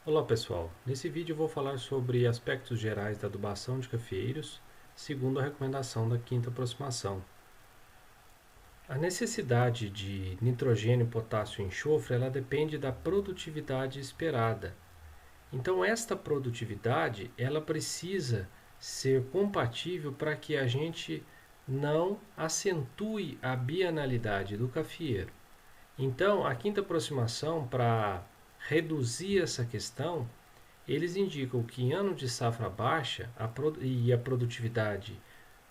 Olá pessoal, nesse vídeo eu vou falar sobre aspectos gerais da adubação de cafeeiros, segundo a recomendação da quinta aproximação. A necessidade de nitrogênio, potássio e enxofre ela depende da produtividade esperada. Então esta produtividade ela precisa ser compatível para que a gente não acentue a bienalidade do cafeeiro. Então a quinta aproximação, para reduzir essa questão, eles indicam que em ano de safra baixa e a produtividade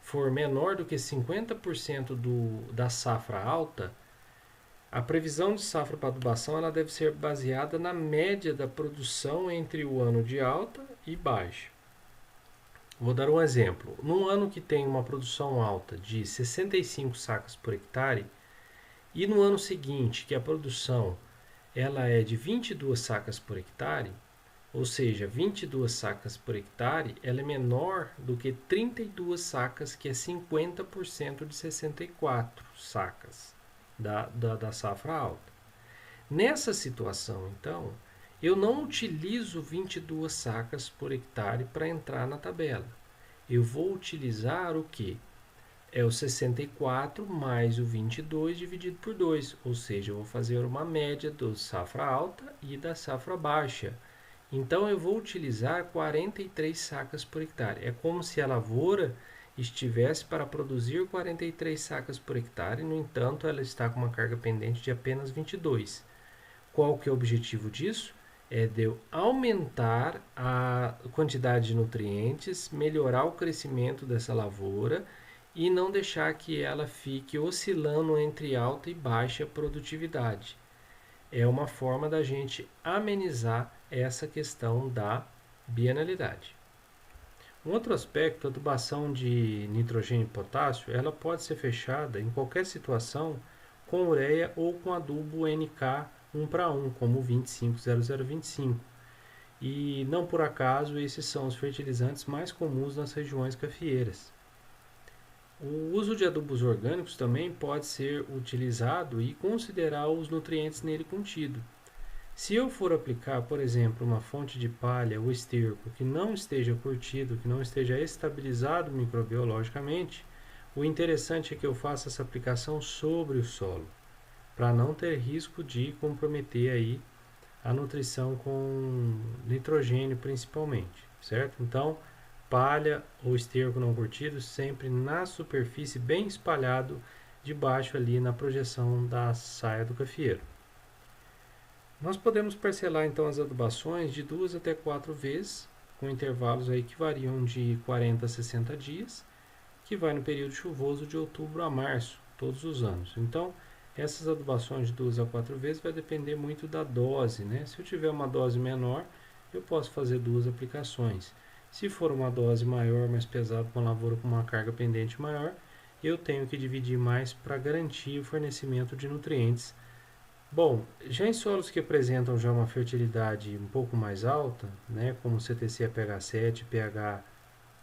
for menor do que 50% da safra alta, a previsão de safra para adubação ela deve ser baseada na média da produção entre o ano de alta e baixa. Vou dar um exemplo. Num ano que tem uma produção alta de 65 sacas por hectare e no ano seguinte que a produção ela é de 22 sacas por hectare, ou seja, 22 sacas por hectare, ela é menor do que 32 sacas, que é 50% de 64 sacas da safra alta. Nessa situação, então, eu não utilizo 22 sacas por hectare para entrar na tabela. Eu vou utilizar o que? É o 64 mais o 22 dividido por 2, ou seja, eu vou fazer uma média da safra alta e da safra baixa. Então eu vou utilizar 43 sacas por hectare. É como se a lavoura estivesse para produzir 43 sacas por hectare, no entanto, ela está com uma carga pendente de apenas 22. Qual que é o objetivo disso? É de eu aumentar a quantidade de nutrientes, melhorar o crescimento dessa lavoura e não deixar que ela fique oscilando entre alta e baixa produtividade. É uma forma da gente amenizar essa questão da bienalidade. Um outro aspecto, a adubação de nitrogênio e potássio, ela pode ser fechada em qualquer situação com ureia ou com adubo NK 1 para 1, como o 250025. E não por acaso esses são os fertilizantes mais comuns nas regiões cafieiras. O uso de adubos orgânicos também pode ser utilizado e considerar os nutrientes nele contido. Se eu for aplicar, por exemplo, uma fonte de palha ou esterco que não esteja curtido, que não esteja estabilizado microbiologicamente, o interessante é que eu faça essa aplicação sobre o solo, para não ter risco de comprometer aí a nutrição com nitrogênio principalmente, certo? Então, palha ou esterco não curtido sempre na superfície, bem espalhado debaixo ali na projeção da saia do cafeeiro. Nós podemos parcelar então as adubações de 2 até 4 vezes, com intervalos aí que variam de 40 a 60 dias, que vai no período chuvoso de outubro a março, todos os anos. Então, essas adubações de 2 a 4 vezes vai depender muito da dose, né? Se eu tiver uma dose menor, eu posso fazer 2 aplicações. Se for uma dose maior, mais pesada, com uma lavoura com uma carga pendente maior, eu tenho que dividir mais para garantir o fornecimento de nutrientes. Bom, já em solos que apresentam já uma fertilidade um pouco mais alta, né, como CTC a pH7, pH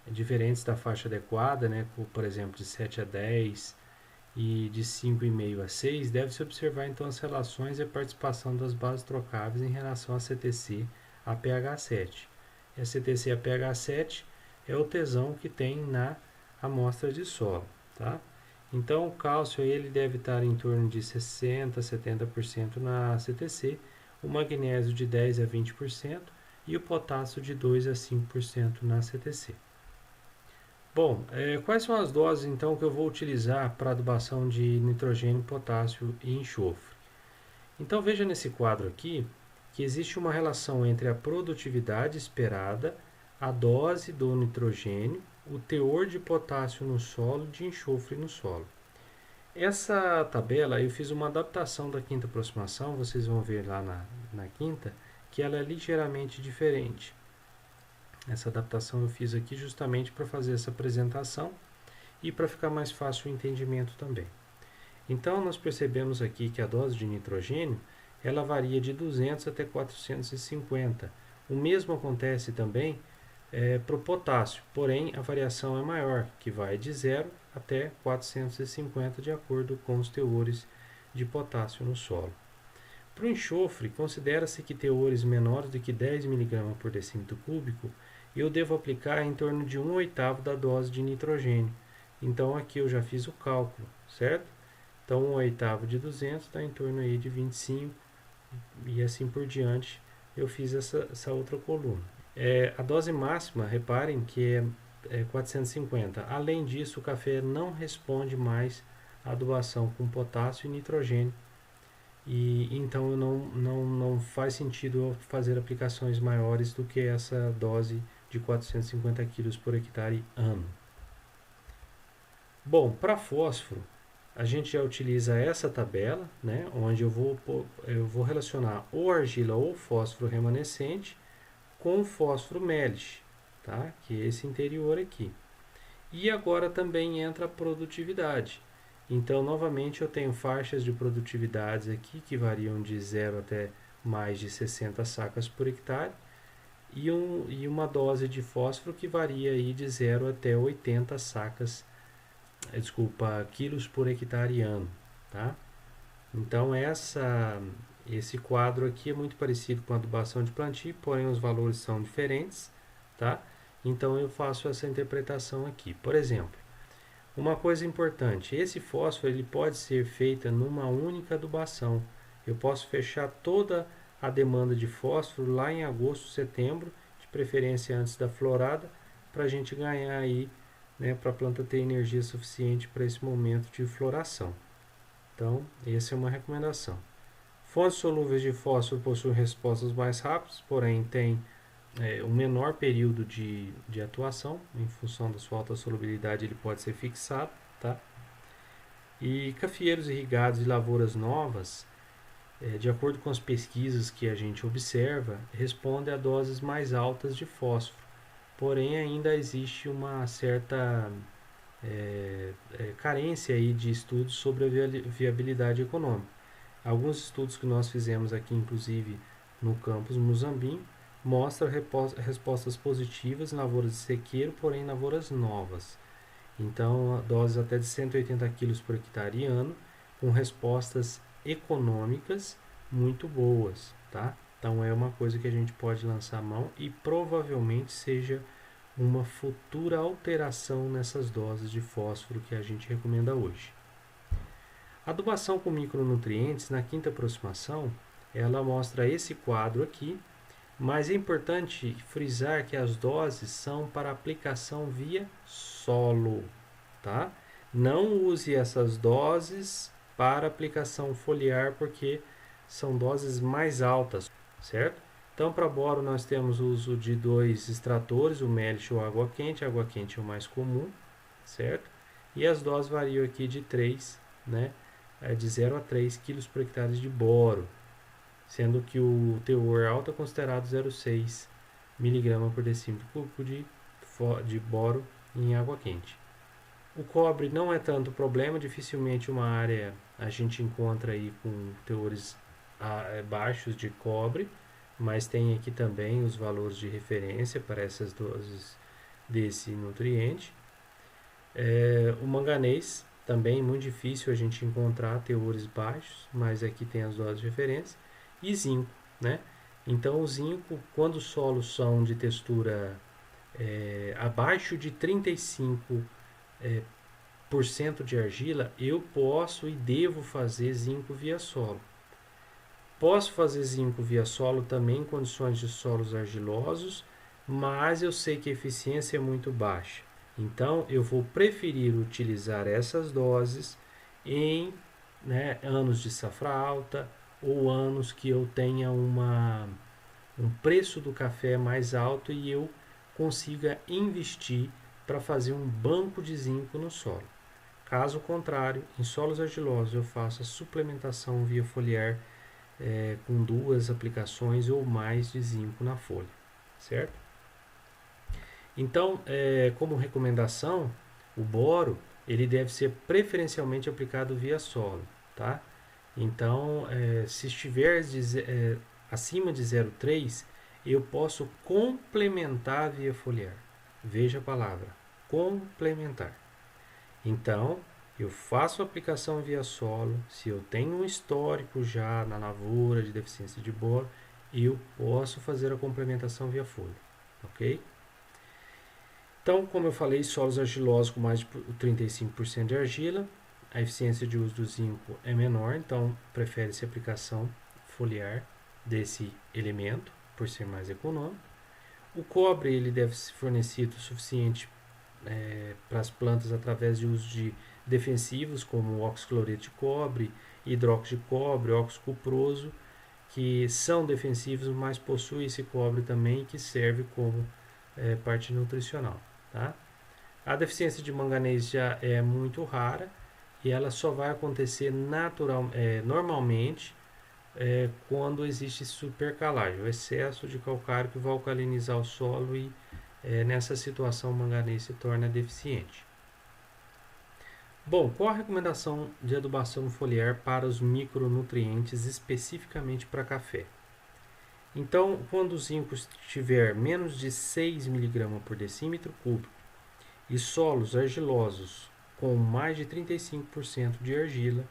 diferentes da faixa adequada, né, por exemplo, de 7 a 10 e de 5,5 a 6, deve-se observar então as relações e a participação das bases trocáveis em relação a CTC a pH7. E a CTC a pH7 é o tesão que tem na amostra de solo, tá? Então, o cálcio ele deve estar em torno de 60% a 70% na CTC, o magnésio de 10% a 20% e o potássio de 2% a 5% na CTC. Bom, quais são as doses então que eu vou utilizar para adubação de nitrogênio, potássio e enxofre? Então veja nesse quadro aqui que existe uma relação entre a produtividade esperada, a dose do nitrogênio, o teor de potássio no solo e de enxofre no solo. Essa tabela eu fiz uma adaptação da quinta aproximação, vocês vão ver lá na quinta, que ela é ligeiramente diferente. Essa adaptação eu fiz aqui justamente para fazer essa apresentação e para ficar mais fácil o entendimento também. Então nós percebemos aqui que a dose de nitrogênio ela varia de 200 até 450. O mesmo acontece também para o potássio, porém a variação é maior, que vai de 0 até 450 de acordo com os teores de potássio no solo. Para o enxofre, considera-se que teores menores do que 10 mg por decímetro cúbico, eu devo aplicar em torno de 1/8 da dose de nitrogênio. Então aqui eu já fiz o cálculo, certo? Então 1/8 de 200 está em torno aí de 25 e assim por diante. Eu fiz essa outra coluna. A dose máxima, reparem que é 450. Além disso, o café não responde mais à adubação com potássio e nitrogênio. E então não faz sentido eu fazer aplicações maiores do que essa dose de 450 kg por hectare ano. Bom, para fósforo, a gente já utiliza essa tabela, né, onde eu vou relacionar ou argila ou fósforo remanescente com o fósforo melich, tá? Que é esse interior aqui. E agora também entra a produtividade. Então, novamente, eu tenho faixas de produtividades aqui que variam de 0 até mais de 60 sacas por hectare e uma dose de fósforo que varia aí de 0 até 80 quilos por hectare ano, tá? Então, esse quadro aqui é muito parecido com a adubação de plantio, porém os valores são diferentes, tá? Então, eu faço essa interpretação aqui. Por exemplo, uma coisa importante, esse fósforo ele pode ser feito numa única adubação. Eu posso fechar toda a demanda de fósforo lá em agosto, setembro, de preferência antes da florada, para a gente ganhar aí, né, para a planta ter energia suficiente para esse momento de floração. Então, essa é uma recomendação. Fontes solúveis de fósforo possuem respostas mais rápidas, porém tem um menor período de atuação, em função da sua alta solubilidade ele pode ser fixado, tá? E cafieiros irrigados e lavouras novas, de acordo com as pesquisas que a gente observa, respondem a doses mais altas de fósforo, porém ainda existe uma certa carência aí de estudos sobre a viabilidade econômica. Alguns estudos que nós fizemos aqui, inclusive no campus Muzambinho, mostra respostas positivas em lavouras de sequeiro, porém em lavouras novas. Então, doses até de 180 kg por hectare ano, com respostas econômicas muito boas, tá? Então, é uma coisa que a gente pode lançar a mão e provavelmente seja uma futura alteração nessas doses de fósforo que a gente recomenda hoje. A adubação com micronutrientes, na quinta aproximação, ela mostra esse quadro aqui, mas é importante frisar que as doses são para aplicação via solo, tá? Não use essas doses para aplicação foliar, porque são doses mais altas, certo? Então, para boro, nós temos o uso de 2 extratores, o melich ou água quente. A água quente é o mais comum, certo? E as doses variam aqui de 3, né? De 0 a 3 kg por hectare de boro, sendo que o teor alto é considerado 0,6 mg por decímetro cúbico de boro em água quente. O cobre não é tanto problema, dificilmente uma área a gente encontra aí com teores baixos de cobre, mas tem aqui também os valores de referência para essas doses desse nutriente. O manganês também é muito difícil a gente encontrar teores baixos, mas aqui tem as doses de referência. E zinco, né? Então o zinco, quando os solos são de textura abaixo de 35% de argila, eu posso e devo fazer zinco via solo. Posso fazer zinco via solo também em condições de solos argilosos, mas eu sei que a eficiência é muito baixa. Então, eu vou preferir utilizar essas doses em anos de safra alta ou anos que eu tenha um preço do café mais alto e eu consiga investir para fazer um banco de zinco no solo. Caso contrário, em solos argilosos eu faço a suplementação via foliar com 2 aplicações ou mais de zinco na folha, certo? Então, como recomendação, o boro ele deve ser preferencialmente aplicado via solo, tá? Então, se estiver acima de 0,3, eu posso complementar via foliar. Veja a palavra, complementar. Então, eu faço a aplicação via solo, se eu tenho um histórico já na lavoura de deficiência de boro, eu posso fazer a complementação via folha, ok? Então, como eu falei, solos argilosos com mais de 35% de argila, a eficiência de uso do zinco é menor, então prefere-se a aplicação foliar desse elemento, por ser mais econômico. O cobre ele deve ser fornecido o suficiente para as plantas através de uso de defensivos como oxicloreto de cobre, hidróxido de cobre, óxido cuproso, que são defensivos, mas possuem esse cobre também que serve como parte nutricional. Tá? A deficiência de manganês já é muito rara e ela só vai acontecer normalmente quando existe supercalagem, o excesso de calcário que vai alcalinizar o solo e nessa situação o manganês se torna deficiente. Bom, qual a recomendação de adubação foliar para os micronutrientes especificamente para café? Então, quando o zinco estiver menos de 6 mg por decímetro cúbico e solos argilosos com mais de 35% de argila,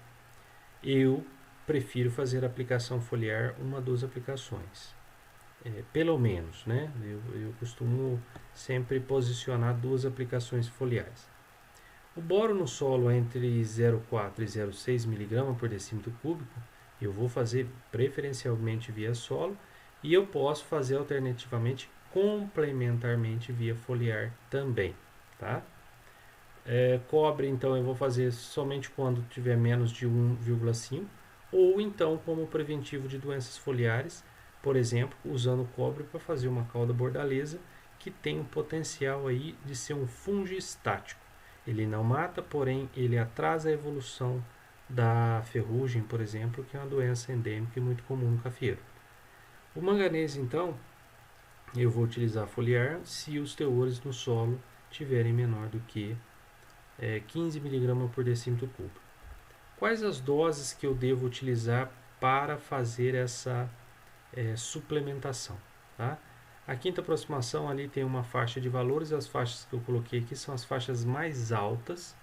eu prefiro fazer a aplicação foliar 1 a 2 aplicações. Pelo menos, né? Eu costumo sempre posicionar 2 aplicações foliares. O boro no solo entre 0,4 e 0,6 mg por decímetro cúbico, eu vou fazer preferencialmente via solo e eu posso fazer alternativamente complementarmente via foliar também, tá? Cobre, então, eu vou fazer somente quando tiver menos de 1,5 ou então como preventivo de doenças foliares, por exemplo, usando cobre para fazer uma cauda bordaleza que tem o potencial aí de ser um fungistático. Ele não mata, porém ele atrasa a evolução da ferrugem, por exemplo, que é uma doença endêmica e muito comum no cafeiro. O manganês, então, eu vou utilizar foliar se os teores no solo tiverem menor do que 15 mg por decímetro cúbico. Quais as doses que eu devo utilizar para fazer essa suplementação? Tá? A quinta aproximação ali tem uma faixa de valores, as faixas que eu coloquei aqui são as faixas mais altas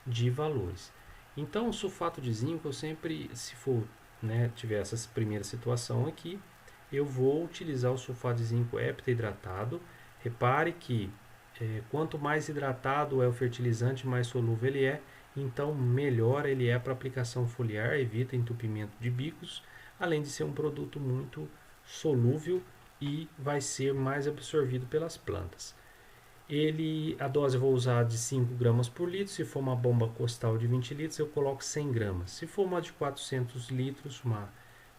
de valores. Então, o sulfato de zinco, eu sempre, se for tiver essa primeira situação aqui, eu vou utilizar o sulfato de zinco heptahidratado. Repare que quanto mais hidratado é o fertilizante, mais solúvel ele é, então melhor ele é para aplicação foliar, evita entupimento de bicos, além de ser um produto muito solúvel e vai ser mais absorvido pelas plantas. A dose eu vou usar de 5 gramas por litro, se for uma bomba costal de 20 litros eu coloco 100 gramas. Se for uma de 400 litros,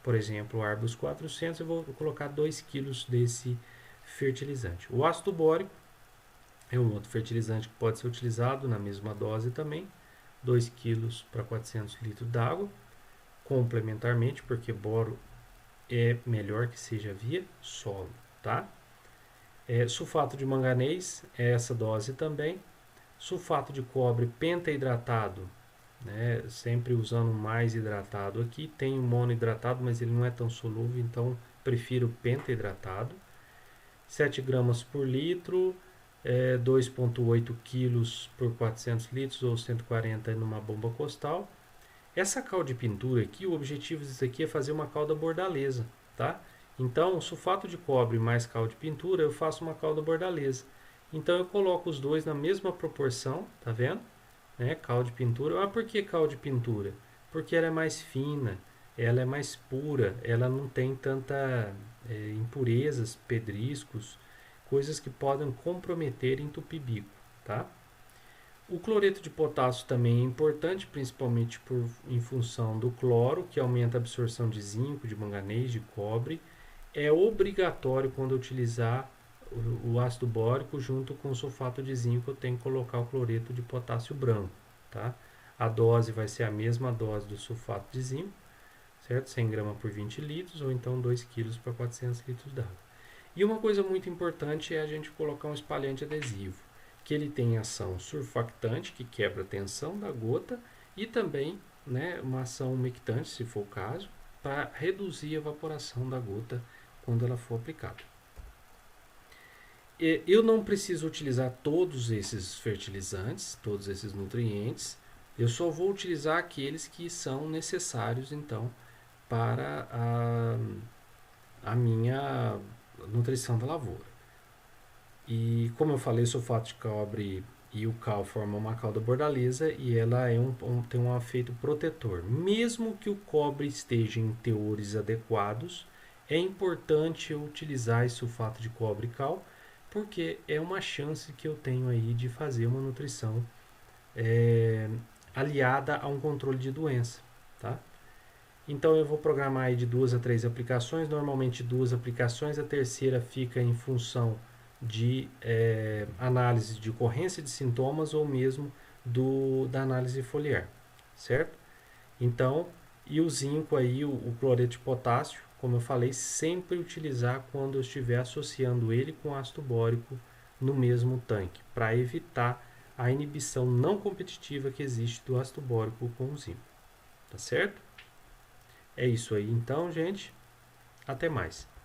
por exemplo, o Arbus 400, eu vou colocar 2 kg desse fertilizante. O ácido bórico é um outro fertilizante que pode ser utilizado na mesma dose também, 2 kg para 400 litros d'água, complementarmente, porque boro é melhor que seja via solo, tá? Sulfato de manganês, é essa dose também. Sulfato de cobre pentahidratado, sempre usando mais hidratado aqui. Tem o monohidratado, mas ele não é tão solúvel, então prefiro pentahidratado. 7 gramas por litro, 2,8 quilos por 400 litros ou 140 numa bomba costal. Essa calda de pintura aqui, o objetivo disso aqui é fazer uma calda bordaleza, tá? Então, sulfato de cobre mais calda de pintura, eu faço uma calda bordaleza. Então, eu coloco os dois na mesma proporção, tá vendo? Calda de pintura. Por que calda de pintura? Porque ela é mais fina, ela é mais pura, ela não tem tanta impurezas, pedriscos, coisas que podem comprometer e entupir bico, tá? O cloreto de potássio também é importante, principalmente em função do cloro, que aumenta a absorção de zinco, de manganês, de cobre. É obrigatório quando utilizar o ácido bórico junto com o sulfato de zinco, eu tenho que colocar o cloreto de potássio branco, tá? A dose vai ser a mesma dose do sulfato de zinco, certo? 100 gramas por 20 litros ou então 2 kg para 400 litros d'água. E uma coisa muito importante é a gente colocar um espalhante adesivo, que ele tem ação surfactante, que quebra a tensão da gota, e também uma ação umectante, se for o caso, para reduzir a evaporação da gota quando ela for aplicada. Eu não preciso utilizar todos esses fertilizantes, todos esses nutrientes, Eu só vou utilizar aqueles que são necessários, então, para a minha nutrição da lavoura. E como eu falei, o sulfato de cobre e o cal formam uma cauda bordaleza e ela tem um efeito protetor. Mesmo que o cobre esteja em teores adequados, é importante eu utilizar esse sulfato de cobre e cal, porque é uma chance que eu tenho aí de fazer uma nutrição é, aliada a um controle de doença, tá? Então eu vou programar aí de 2 a 3 aplicações, normalmente 2 aplicações, a terceira fica em função de análise de ocorrência de sintomas ou mesmo da análise foliar, certo? Então, e o zinco aí, o cloreto de potássio, como eu falei, sempre utilizar quando eu estiver associando ele com ácido bórico no mesmo tanque, para evitar a inibição não competitiva que existe do ácido bórico com o zinco, tá certo? É isso aí então, gente. Até mais.